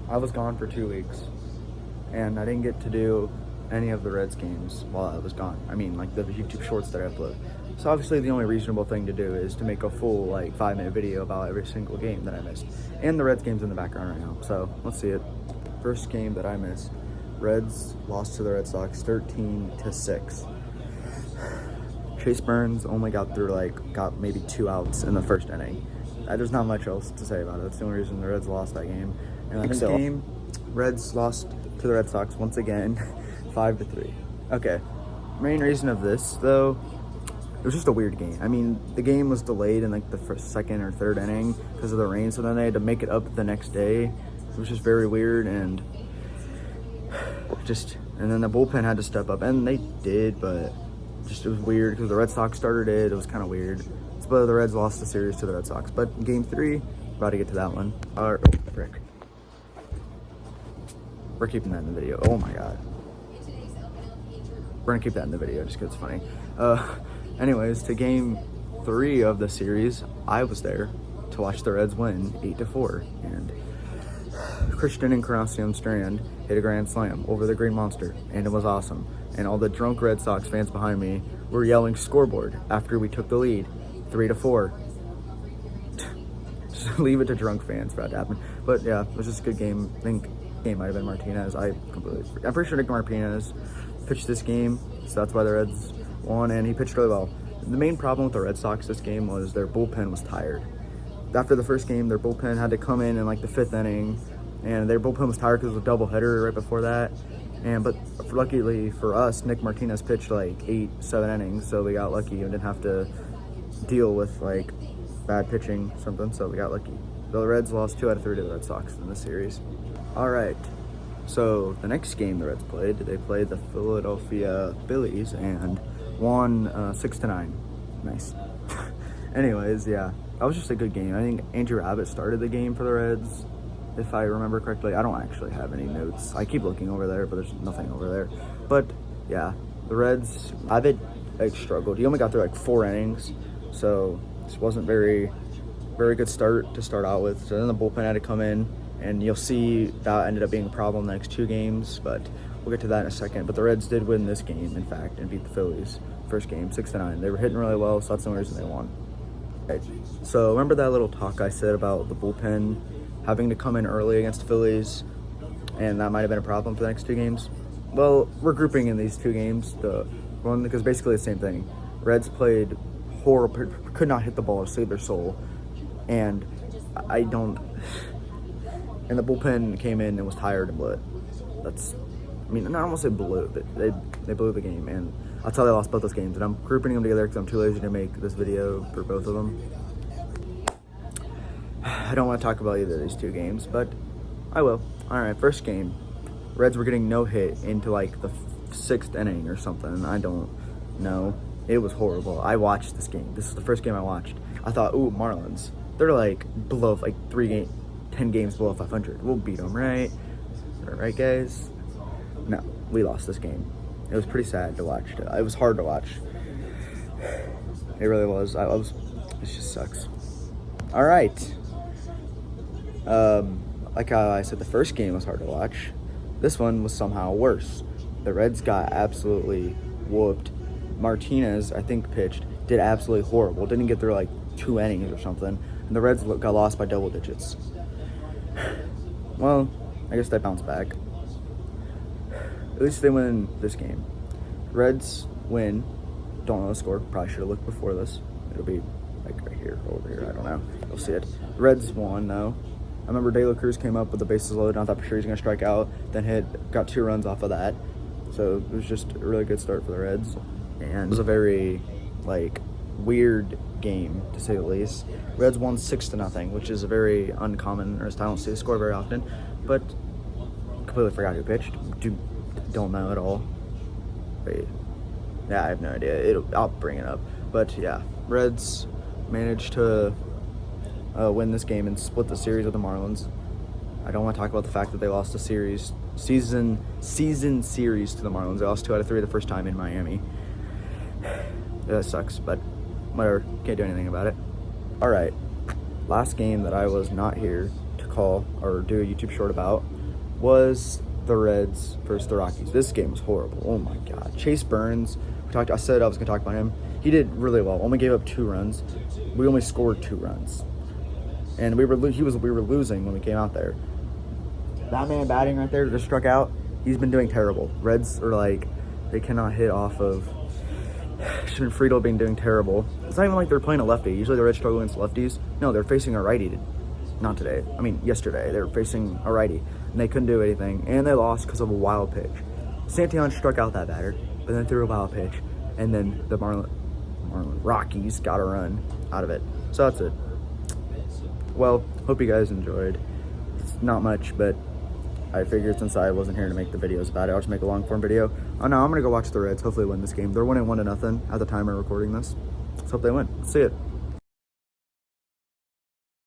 I was gone for 2 weeks, and I didn't get to do any of the Reds games while I was gone. I mean, like the YouTube shorts that I upload. So obviously the only reasonable thing to do is to make a full like 5-minute video about every single game that I missed. And the Reds game's in the background right now, so let's see it. First game that I missed, Reds lost to the Red Sox 13-6. Chase Burns only got maybe 2 outs in the first inning. There's not much else to say about it. That's the only reason the Reds lost that game. And the next game, Reds lost to the Red Sox once again, 5-3. Okay, main reason of this though, it was just a weird game. I mean, the game was delayed in like the second or third inning because of the rain, so then they had to make it up the next day. It was just very weird, and then the bullpen had to step up, and they did, but it was weird because the Red Sox started it. It was kind of weird. But the Reds lost the series to the Red Sox. But game 3, about to get to that one. Frick. We're keeping that in the video. Oh my god. We're gonna keep that in the video just because it's funny. Anyways, to game 3 of the series, I was there to watch the Reds win 8-4, and Christian Encarnacion Strand hit a grand slam over the Green Monster, and it was awesome. And all the drunk Red Sox fans behind me were yelling scoreboard after we took the lead, 3-4. Just leave it to drunk fans for that to happen. But yeah, it was just a good game. I think game might have been Martinez. I'm pretty sure Nick Martinez pitched this game, so that's why the Reds won, and he pitched really well. The main problem with the Red Sox this game was their bullpen was tired. After the first game, their bullpen had to come in like the 5th inning, and their bullpen was tired because it was a doubleheader right before that. But luckily for us, Nick Martinez pitched like 7 innings, so we got lucky and didn't have to deal with like bad pitching or something, so we got lucky. The Reds lost 2 out of 3 to the Red Sox in the series. All right, so the next game the Reds played, they played the Philadelphia Phillies and won 6-9. Nice. Anyways, yeah, that was just a good game. I think Andrew Abbott started the game for the Reds, if I remember correctly. I don't actually have any notes. I keep looking over there, but there's nothing over there. But yeah, the Reds, Abbott struggled. He only got through like 4 innings, so this wasn't very good start to start out with. So then the bullpen had to come in, and you'll see that ended up being a problem the next 2 games, but we'll get to that in a second. But the Reds did win this game, in fact, and beat the Phillies first game 6-9. They were hitting really well, so that's the only reason they won. Right. So remember that little talk I said about the bullpen having to come in early against the Phillies, and that might have been a problem for the next 2 games? Well, we're grouping in these 2 games, the one because basically the same thing. Reds played horrible, could not hit the ball to save their soul, and and the bullpen came in and was tired and blew it. I don't want to say blew, but they blew the game, and that's how they lost both those games. And I'm grouping them together because I'm too lazy to make this video for both of them. I don't want to talk about either of these 2 games, but I will. All right, first game, Reds were getting no hit into like the 6th inning or something. I don't know. It was horrible. I watched this game. This is the first game I watched. I thought, ooh, Marlins. They're like below, like 10 games below 500. We'll beat them, right? All right, guys? No, we lost this game. It was pretty sad to watch. It was hard to watch. It really was. It just sucks. All right. Like how I said, the first game was hard to watch. This one was somehow worse. The Reds got absolutely whooped. Martinez, I think, did absolutely horrible. Didn't get through like 2 innings or something. And the Reds got lost by double digits. Well, I guess they bounced back. At least they win this game. Reds win. Don't know the score. Probably should have looked before this. It'll be like right here, over here. I don't know. You'll see it. Reds won, though. I remember De La Cruz came up with the bases loaded, and I thought for sure he was going to strike out. Then got 2 runs off of that. So it was just a really good start for the Reds. And it was a very, weird game, to say the least. Reds won 6-0, which is a very uncommon, or I don't see the score very often. But completely forgot who pitched. Don't know at all. Wait. Yeah, I have no idea. I'll bring it up. But yeah, Reds managed to win this game and split the series with the Marlins. I don't want to talk about the fact that they lost the season series to the Marlins. They lost 2 out of 3 the first time in Miami. That sucks, but whatever. Can't do anything about it. All right. Last game that I was not here to call or do a YouTube short about was the Reds versus the Rockies. This game was horrible. Oh my God. Chase Burns, I said I was going to talk about him. He did really well. Only gave up 2 runs. We only scored 2 runs. And we were losing when we came out there. That man batting right there just struck out. He's been doing terrible. Reds are like, they cannot hit off of. Friedel been doing terrible. It's not even like they're playing a lefty. Usually the Reds struggle against lefties. No, they're facing a righty. Not today. I mean, yesterday. They were facing a righty. And they couldn't do anything. And they lost because of a wild pitch. Santillan struck out that batter, but then threw a wild pitch. And then the Marlin Rockies got a run out of it. So that's it. Well, hope you guys enjoyed. It's not much, but I figured since I wasn't here to make the videos about it, I'll just make a long form video. Oh no, I'm gonna go watch the Reds. Hopefully win this game. They're winning 1-0 at the time of recording this. Let's hope they win. See it.